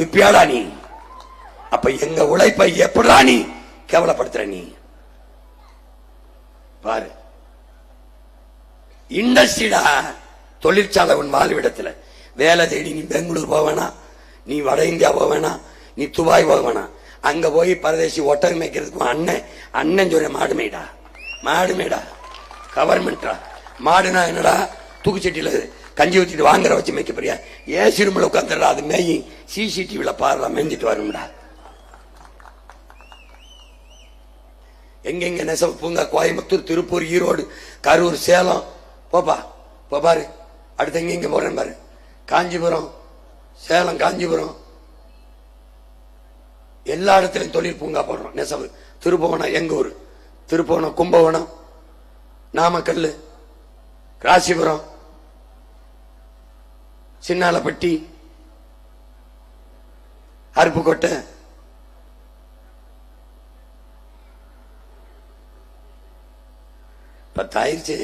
குடிப்பியாடா நீ? அப்ப எங்க உழைப்பை எப்படா நீ கேவலப்படுத்துற? நீ பாரு, இண்டஸ்ட்ரிடா, தொழிற்சாலை உன் வாழ்விடத்துல வேலை தேடி நீ பெங்களூர் போவேனா, நீ வட இந்தியா போவேனா, நீ துபாய் போவேனா, அங்க போய் பரதேசி ஒட்டகம் மேய்க்கிறதுக்கு அண்ணன் சொல்ற மாடு மேடா, மாடு மேடா கவர்மெண்டா. மாடுனா என்னடா? தூக்குச்சட்டியில கஞ்சி ஊத்திட்டு வாங்குற வச்சு மேய்க்க போறியா? ஏசி ரூம்ல உட்காந்துடா, அது மேயி சிசிடிவில பாருடா, மேய்ஞ்சிட்டு வரும்டா. எங்கெங்க நெசவு பூங்கா, கோயம்புத்தூர், திருப்பூர், ஈரோடு, கரூர், சேலம், போப்பா பாரு. அடுத்து எங்க போறேன் பாரு, காஞ்சிபுரம், சேலம், காஞ்சிபுரம், எல்லா இடத்துலயும் தொழில் பூங்கா போடுறோம். நெசவு திருப்புவனம், எங்க ஊர் திருப்புவனம், கும்பகோணம், நாமக்கல், ராசிபுரம், சின்னாலப்பட்டி, அருப்புக்கோட்டை, 10 ஆயிடுச்சு.